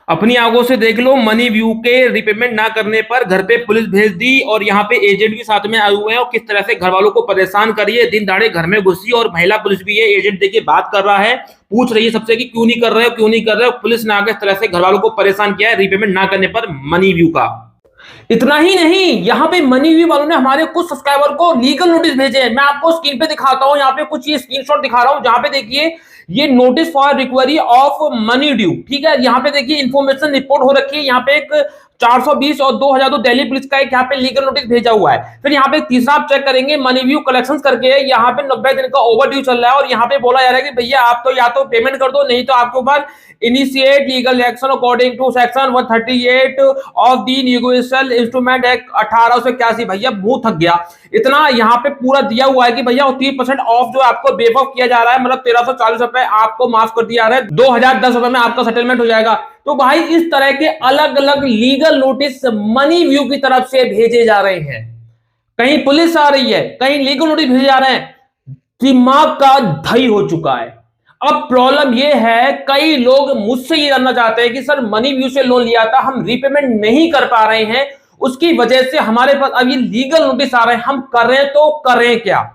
अपनी आंखों से देख लो, मनी व्यू के रिपेमेंट ना करने पर घर पे पुलिस भेज दी और यहाँ पे एजेंट भी साथ में आए हुए हैं और किस तरह से घर वालों को परेशान करिए। दिन दहाड़े घर में घुसी और महिला पुलिस भी है। एजेंट देखिए बात कर रहा है, पूछ रही है सबसे कि क्यों नहीं कर रहे हो, क्यों नहीं कर रहे हो। पुलिस ने आगे इस तरह से घर वालों को परेशान किया है रिपेमेंट ना करने पर मनी व्यू का। इतना ही नहीं, यहाँ पे मनी व्यू वालों ने हमारे कुछ सब्सक्राइबर को लीगल नोटिस भेजे हैं। मैं आपको स्क्रीन पे दिखाता हूँ, यहाँ पे कुछ ये स्क्रीनशॉट दिखा रहा हूँ जहां पे देखिए ये notice for recovery of money due, ठीक है। यहाँ पे देखिए इन्फॉर्मेशन रिपोर्ट हो रखी है, यहाँ पे एक 420 और 2000 तो दिल्ली पुलिस का एक यहाँ पे लीगल नोटिस भेजा हुआ है। फिर यहाँ पे तीसरा आप चेक करेंगे मनी व्यू कलेक्शंस करके, यहाँ पे 90 दिन का ओवर ड्यू चल रहा है और यहाँ पे बोला जा रहा है कि भैया आप तो या तो पेमेंट कर दो, नहीं तो आपके ऊपर initiate legal action according to section 138 of the negotiable instrument act 1881। भैया मुंह थक गया, इतना यहाँ पे पूरा दिया हुआ है कि भैया 30% ऑफ जो आपको बेफ ऑफ किया जा रहा है, मतलब 1340 रुपए आपको माफ कर दिया रहा है, 2010 रुपए में आपका सेटलमेंट हो जाएगा। तो भाई इस तरह के अलग अलग लीगल नोटिस मनी व्यू की तरफ से भेजे जा रहे हैं। कहीं पुलिस आ रही है, कहीं लीगल नोटिस भेजे जा रहे हैं। दिमाग का दही हो चुका है। अब प्रॉब्लम यह है, कई लोग मुझसे ये जानना चाहते हैं कि सर मनी व्यू से लोन लिया था, हम रीपेमेंट नहीं कर पा रहे हैं, उसकी वजह से हमारे पास अब ये लीगल नोटिस आ रहे हैं, हम करें तो करें क्या।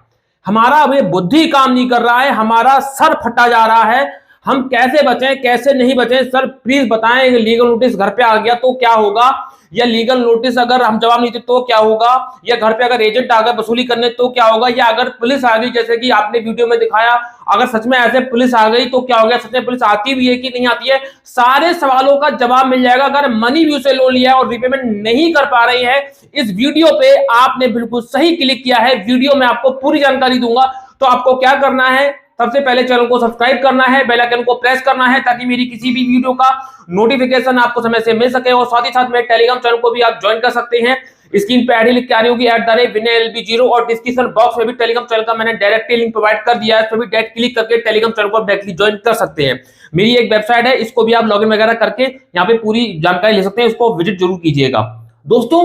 हमारा अभी बुद्धि काम नहीं कर रहा है, हमारा सर फटा जा रहा है, हम कैसे बचें कैसे नहीं बचें। सर प्लीज बताएं, लीगल नोटिस घर पे आ गया तो क्या होगा, या लीगल नोटिस अगर हम जवाब नहीं देते तो क्या होगा, या घर पे अगर एजेंट आ गए वसूली करने तो क्या होगा, या अगर पुलिस आ गई जैसे कि आपने वीडियो में दिखाया, अगर सच में ऐसे पुलिस आ गई तो क्या हो गया, सच में पुलिस आती भी है कि नहीं आती है। सारे सवालों का जवाब मिल जाएगा अगर मनी व्यू से लोन लिया है और रिपेमेंट नहीं कर पा रही है। इस वीडियो पे आपने बिल्कुल सही क्लिक किया है, वीडियो में आपको पूरी जानकारी दूंगा। तो आपको क्या करना है, सबसे पहले चैनल को सब्सक्राइब करना है, बेल आइकन को प्रेस करना है ताकि मेरी किसी भी वीडियो का नोटिफिकेशन आपको समय से मिल सके। और साथ ही साथ मेरे टेलीग्राम चैनल को भी आप ज्वाइन कर सकते हैं, स्क्रीन पे आईडी लिख के आ रही होगी @vinayLB0, और डिस्क्रिप्शन बॉक्स में भी टेलीग्राम चैनल का मैंने डायरेक्टली लिंक प्रोवाइड कर दिया है, तो भी डायरेक्ट क्लिक करके टेलीग्राम चैनल को डायरेक्टली ज्वाइन कर सकते हैं। मेरी एक वेबसाइट है, इसको भी आप लॉगिन वगैरह करके यहाँ पे पूरी जानकारी ले सकते हैं, इसको विजिट जरूर कीजिएगा। दोस्तों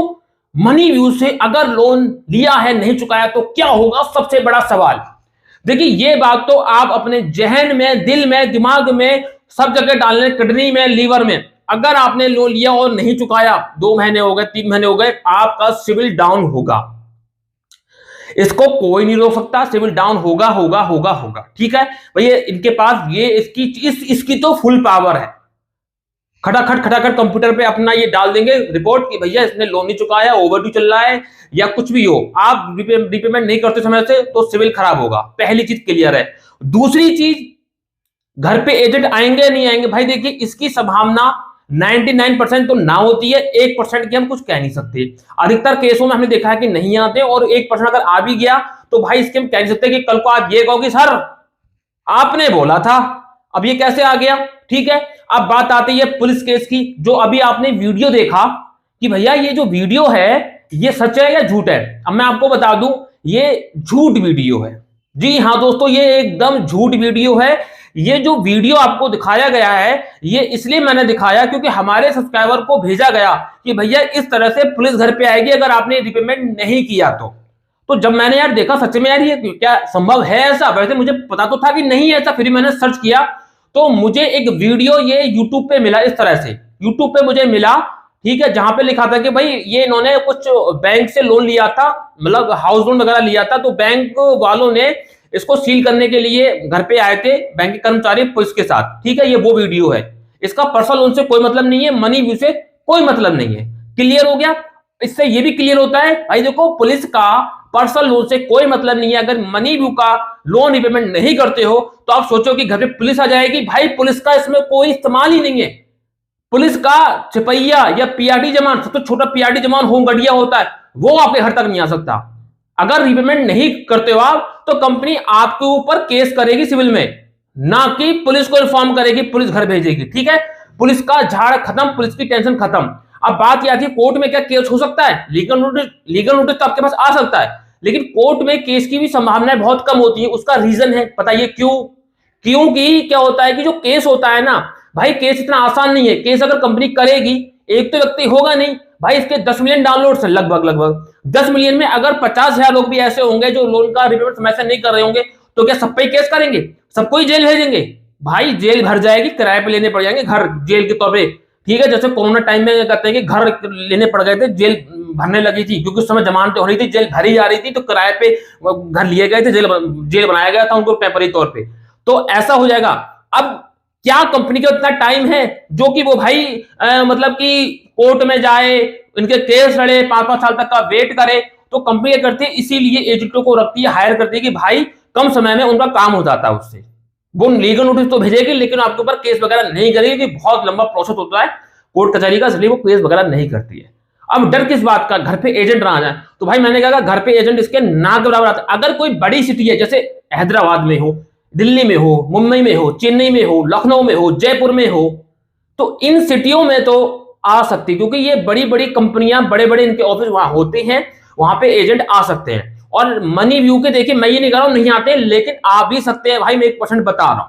मनी व्यू से अगर लोन लिया है नहीं चुकाया तो क्या होगा, सबसे बड़ा सवाल। देखिए ये बात तो आप अपने जहन में, दिल में, दिमाग में, सब जगह डालने, किडनी में, लीवर में। अगर आपने लोन लिया और नहीं चुकाया, 2 महीने हो गए, 3 महीने हो गए, आपका सिविल डाउन होगा। इसको कोई नहीं रोक सकता, सिविल डाउन होगा होगा होगा होगा, ठीक है भैया। इनके पास ये इसकी तो फुल पावर है। खटाखट कंप्यूटर पे अपना ये डाल देंगे रिपोर्ट कि भैया इसने लोन नहीं चुकाया, ओवरड्यू चल रहा है या कुछ भी हो, आप रिपेमेंट नहीं करते समय से तो सिविल खराब होगा। पहली चीज क्लियर है। दूसरी चीज, घर पे एजेंट आएंगे नहीं आएंगे, भाई देखिए इसकी संभावना 99% तो ना होती है, 1% की हम कुछ कह नहीं सकते। अधिकतर केसों में हमने देखा है कि नहीं आते, और 1% अगर आ भी गया तो भाई इसके हम कह नहीं सकते कि कल को आप ये कहो कि सर आपने बोला था, अब ये कैसे आ गया, ठीक है। अब बात आती है पुलिस केस की, जो अभी आपने वीडियो देखा कि भैया ये जो वीडियो है ये सच है या झूठ है। अब मैं आपको बता दूं ये झूठ वीडियो है। जी हाँ दोस्तों, ये एकदम झूठ वीडियो है। ये जो वीडियो आपको दिखाया गया है ये इसलिए मैंने दिखाया क्योंकि हमारे सब्सक्राइबर को भेजा गया कि भैया इस तरह से पुलिस घर पे आएगी अगर आपने रिपेमेंट नहीं किया तो जब मैंने यार देखा सच में यार ये क्या संभव है ऐसा, वैसे मुझे पता तो था कि नहीं ऐसा, फिर मैंने सर्च किया तो मुझे एक वीडियो ये यूट्यूब पे मिला। इस तरह से यूट्यूब पे मुझे मिला, ठीक है, जहां पे लिखा था कि भाई ये इन्होंने कुछ बैंक से लोन लिया था, मतलब हाउस लोन वगैरह लिया था, तो बैंक वालों ने इसको सील करने के लिए घर पे आए थे बैंक के कर्मचारी पुलिस के साथ, ठीक है। ये वो वीडियो है, इसका पर्सनल लोन से कोई मतलब नहीं है, मनी व्यू से कोई मतलब नहीं है। क्लियर हो गया। इससे ये भी क्लियर होता है भाई देखो पुलिस का पर्सनल लोन से कोई मतलब नहीं है। अगर मनी व्यू का लोन रिपेमेंट नहीं करते हो तो आप सोचो कि घर पे पुलिस आ जाएगी, भाई पुलिस का इसमें कोई इस्तेमाल ही नहीं है। पुलिस का सिपहिया या पीआरटी जवान, सबसे छोटा पीआरटी जवान होमगार्डिया होता है, वो आपके घर तक नहीं आ सकता। अगर रिपेमेंट नहीं करते हो आप तो कंपनी आपके ऊपर केस करेगी सिविल में, ना कि पुलिस को इन्फॉर्म करेगी, पुलिस घर भेजेगी, ठीक है। पुलिस का झाड़ खत्म, पुलिस की टेंशन खत्म। अब बात यह आती है कोर्ट में क्या केस हो सकता है, लीगल नोटिस तो आपके पास आ सकता है, लेकिन कोर्ट में केस की भी संभावनाएं बहुत कम होती है। उसका रीजन है, बताइए क्यों? क्योंकि क्या होता है कि जो केस होता है ना भाई, केस इतना आसान नहीं है। केस अगर कंपनी करेगी, एक तो व्यक्ति होगा नहीं भाई, इसके 10 मिलियन डाउनलोड्स हैं लगभग 10 मिलियन में अगर 50,000 लोग भी ऐसे होंगे जो लोन का रिपेमेंट समय से नहीं कर रहे होंगे, तो क्या सब पे केस करेंगे, सबको ही जेल भेजेंगे? भाई जेल भर जाएगी, किराए पे लेने पड़ जाएंगे घर जेल के तौर पे, ठीक है, जैसे कोरोना टाइम में कहते हैं कि घर लेने पड़ गए थे, जेल भरने लगी थी क्योंकि उस समय जमानतें हो रही थी, जेल भरी जा रही थी, तो किराए पे घर लिए गए थे, जेल बनाया गया था उनको टेम्पररी तौर पे। तो ऐसा हो जाएगा। अब क्या कंपनी का इतना टाइम है जो कि वो भाई मतलब कि कोर्ट में जाए, इनके केस लड़े, 5-5 साल तक का वेट करे। तो कंपनी क्या करती है, इसीलिए एजेंटों को रखती है, हायर करती है कि भाई कम समय में उनका काम हो जाता है उससे। वो लीगल नोटिस तो भेजेगी लेकिन आपके ऊपर केस वगैरह नहीं करेगी, कि बहुत लंबा प्रोसेस होता है कोर्ट कचहरी का, इसलिए वो केस वगैरह नहीं करती है। अब डर किस बात का, घर पे एजेंट ना आ जाए। तो भाई मैंने कहा घर पे एजेंट इसके नाक के बराबर आता है। अगर कोई बड़ी सिटी है, जैसे हैदराबाद में हो, दिल्ली में हो, मुंबई में हो, चेन्नई में हो, लखनऊ में हो, जयपुर में हो, तो इन सिटियों में तो आ सकती, क्योंकि ये बड़ी बड़ी कंपनियां, बड़े बड़े इनके ऑफिस वहां होते हैं, वहां पे एजेंट आ सकते हैं। और मनी व्यू के देखिए, मैं ये नहीं कह रहा हूं नहीं आते, लेकिन आ भी सकते हैं भाई, मैं 1% बता रहा हूं,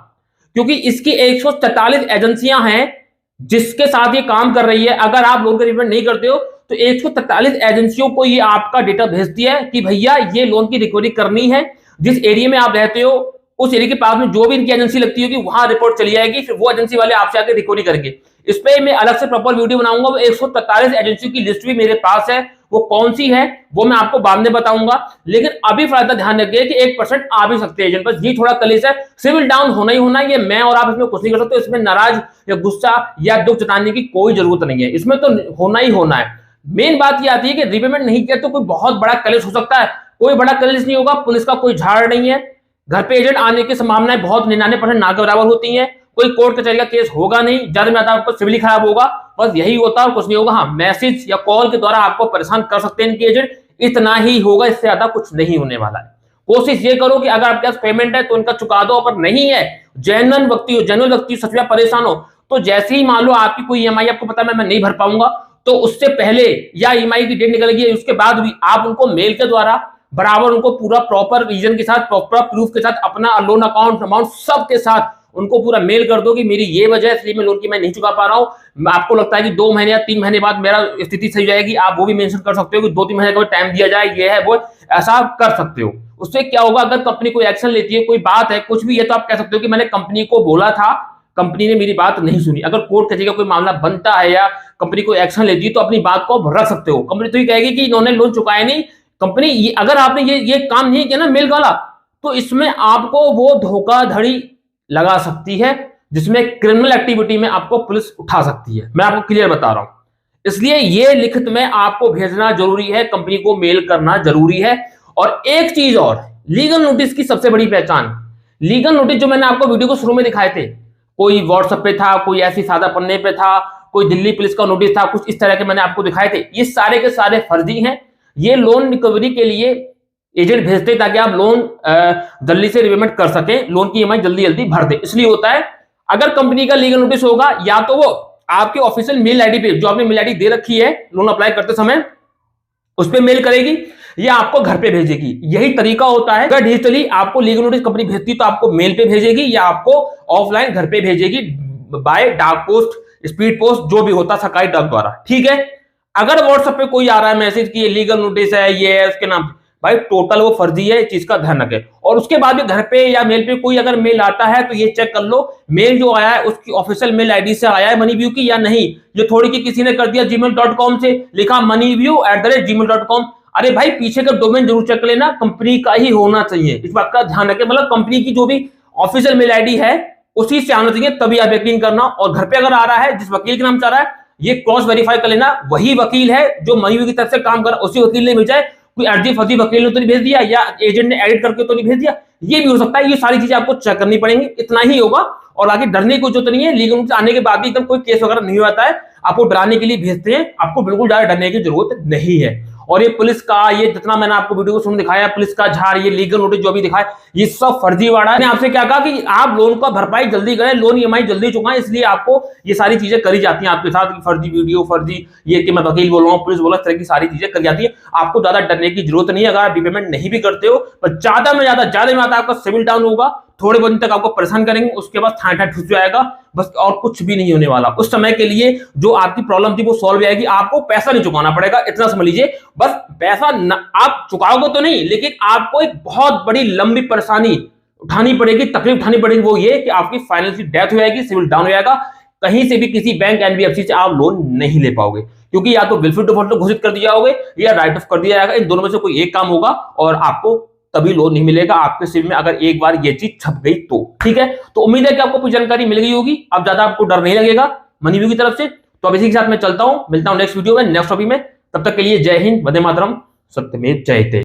क्योंकि इसकी 144 एजेंसियां हैं जिसके साथ ये काम कर रही है। अगर आप लोन का रिपेमेंट नहीं करते हो तो 143 एजेंसियों को ये आपका डेटा भेजती है कि भैया ये लोन की रिकवरी करनी है। जिस एरिया में आप रहते हो उस एरिया के पास में जो भी इनकी एजेंसी लगती होगी वहां रिपोर्ट चली जाएगी, फिर वो एजेंसी वाले आपसे आके रिकवरी करेंगे। इस पे मैं अलग से प्रॉपर वीडियो बनाऊंगा। वो 143 एजेंसियों की लिस्ट भी मेरे पास है, वो कौन सी है वो मैं आपको बाद में बताऊंगा। लेकिन अभी फायदा ध्यान रखिए कि 1% आ भी सकते हैं एजेंट, बस ये थोड़ा कलेश है। सिविल डाउन होना ही होना है, ये मैं और आप इसमें कुछ नहीं कर सकते। इसमें नाराज या गुस्सा या दुख जताने की कोई जरूरत नहीं है, इसमें तो होना ही होना है। मेन बात ये आती है कि रिपेमेंट नहीं किया तो कोई बहुत बड़ा कलेश हो सकता है। कोई बड़ा कलेश नहीं होगा, पुलिस का कोई झाड़ नहीं है, घर पे एजेंट आने की संभावनाएं बहुत 99% ना के बराबर होती हैं। कोई कोर्ट कचहरी का केस होगा नहीं, ज्यादा में ज्यादा आपको सिविल ही खराब होगा, बस यही होता है और कुछ नहीं होगा। हाँ, मैसेज या कॉल के द्वारा आपको परेशान कर सकते हैं इनके एजेंट, इतना ही होगा, इससे ज्यादा कुछ नहीं होने वाला है। कोशिश ये करो कि अगर आपके पास पेमेंट है तो उनका चुका दो, अगर नहीं है, जेन्युइन व्यक्ति सच में परेशान हो, तो जैसे ही मान लो आपकी कोई ईएमआई आपको पता है मैं नहीं भर पाऊंगा, तो उससे पहले या ईएमआई की डेट निकल गई उसके बाद भी आप उनको मेल के द्वारा बराबर उनको पूरा प्रॉपर रीजन के साथ, प्रॉपर प्रूफ के साथ, अपना लोन अकाउंट अमाउंट सब के साथ उनको पूरा मेल कर दो कि मेरी ये वजह है इसलिए मैं लोन की मैं नहीं चुका पा रहा हूं। आपको लगता है कि 2 महीने या 3 महीने बाद मेरा स्थिति सही जाएगी, आप वो भी मेंशन कर सकते हो कि 2-3 महीने का टाइम दिया जाए, ये है वो, ऐसा कर सकते हो। उससे क्या होगा, अगर कंपनी कोई एक्शन लेती है, कोई बात है, कुछ भी है, तो आप कह सकते हो कि मैंने कंपनी को बोला था, कंपनी ने मेरी बात नहीं सुनी। अगर कोर्ट कचहरी का कोई मामला बनता है या कंपनी को एक्शन लेती है तो अपनी बात को रख सकते हो। कंपनी तो ये कहेगी कि इन्होंने लोन चुकाया नहीं, कंपनी अगर आपने ये काम नहीं किया ना मेल वाला, तो इसमें आपको वो धोखाधड़ी लगा सकती है, जिसमें क्रिमिनल एक्टिविटी में आपको पुलिस उठा सकती है। मैं आपको क्लियर बता रहा हूं, इसलिए ये लिखित में आपको भेजना जरूरी है, कंपनी को मेल करना जरूरी है। और एक चीज और, लीगल नोटिस की सबसे बड़ी पहचान, लीगल नोटिस जो मैंने आपको वीडियो को शुरू में दिखाए थे, कोई व्हाट्सएप पे था, कोई ऐसी सादा पन्ने पे था, कोई दिल्ली पुलिस का नोटिस था, कुछ इस तरह के मैंने आपको दिखाए थे, ये सारे के सारे फर्जी हैं। ये लोन रिकवरी के लिए एजेंट भेजते ताकि आप लोन जल्दी से रिपेमेंट कर सकें, लोन की ईएमआई जल्दी जल्दी भर दे, इसलिए होता है। अगर कंपनी का लीगल नोटिस होगा, या तो वो आपके ऑफिशियल मेल आईडी पे, जो आपने मेल आईडी दे रखी है लोन अप्लाई करते समय, उस पर मेल करेगी या आपको घर पे भेजेगी, यही तरीका होता है। अगर डिजिटली आपको लीगल नोटिस कंपनी भेजती तो आपको मेल पे भेजेगी या आपको ऑफलाइन घर पे भेजेगी, बाय डाक पोस्ट, स्पीड पोस्ट, जो भी होता सरकारी डाक द्वारा, ठीक है। अगर व्हाट्सएप पे कोई आ रहा है मैसेज कि ये लीगल नोटिस है, ये है उसके नाम, भाई टोटल वो फर्जी है, इस चीज का ध्यान रखें। और उसके बाद भी घर पे या मेल पे कोई अगर मेल आता है तो ये चेक कर लो मेल जो आया है उसकी ऑफिशियल मेल आईडी से आया है मनीव्यू की या नहीं। ये थोड़ी कि किसी ने कर दिया gmail.com से, लिखा moneyview@gmail.com, अरे भाई पीछे का डोमेन जरूर चेक लेना, कंपनी का ही होना चाहिए, इस बात का ध्यान रखें। मतलब कंपनी की जो भी ऑफिशियल मेल आईडी है उसी से आना चाहिए, तभी आप यकीन करना। और घर पे अगर आ रहा है, जिस वकील के नाम से आ रहा है, ये क्रॉस वेरीफाई कर लेना वही वकील है जो मनीव्यू की तरफ से काम कर, उसी वकील ने भेजा जाए, कोई अर्जी फर्जी वकील ने तो नहीं भेज दिया या एजेंट ने एडिट करके तो नहीं भेज दिया, ये भी हो सकता है। ये सारी चीजें आपको चेक करनी पड़ेंगी, इतना ही होगा। और आगे डरने की जरूरत नहीं है, लीगल नोटिस आने के बाद भी एकदम कोई केस वगैरह नहीं होता है, आपको डराने के लिए भेजते हैं, आपको बिल्कुल ज्यादा डरने की जरूरत नहीं है। और ये पुलिस का, ये जितना मैंने आपको वीडियो को सुन दिखाया, पुलिस का झाड़, ये लीगल नोटिस जो भी दिखाया, ये सब फर्जीवाड़ा है। मैंने आपसे क्या कहा कि आप लोन का भरपाई जल्दी करें, लोन ईएमआई जल्दी चुकाएं, इसलिए आपको ये सारी चीजें करी जाती हैं आपके साथ, फर्जी वीडियो, फर्जी ये कि मैं वकील बोल रहा हूँ, पुलिस बोला, इस तरह की सारी चीजें करी जाती है। आपको ज्यादा डरने की जरूरत नहीं है। अगर आप रिपेमेंट नहीं भी करते हो, पर ज्यादा में ज्यादा आपका सिविल डाउन होगा, थोड़े बहुत तक आपको परेशान करेंगे, उसके बाद ठाठा ठुस जाएगा, बस और कुछ भी नहीं होने वाला। उस समय के लिए जो आपकी प्रॉब्लम थी वो सॉल्व हो जाएगी, आपको पैसा नहीं चुकाना पड़ेगा, इतना समझ लीजिए। बस पैसा आप चुकाओगे तो नहीं, लेकिन आपको एक बहुत बड़ी लंबी परेशानी उठानी पड़ेगी, तकलीफ उठानी पड़ेगी, वो ये कि आपकी फाइनेंशियल डेथ हो जाएगी, सिविल डाउन हो जाएगा, कहीं से भी किसी बैंक एनबीएफसी से आप लोन नहीं ले पाओगे, क्योंकि या तो विलफुल डिफॉल्टर घोषित कर दिया होगे या राइट ऑफ कर दिया जाएगा। इन दोनों में से कोई एक काम होगा और आपको तभी लोन नहीं मिलेगा आपके सिविल में, अगर एक बार ये चीज छप गई तो। ठीक है, तो उम्मीद है कि आपको कुछ जानकारी मिल गई होगी, अब ज्यादा आपको डर नहीं लगेगा मनीव्यू की तरफ से। तो अब इसी के साथ मैं चलता हूं, मिलता हूं नेक्स्ट वीडियो में, नेक्स्ट टॉपिक में। तब तक के लिए जय हिंद, वंदे मातरम, सत्यमेव जयते।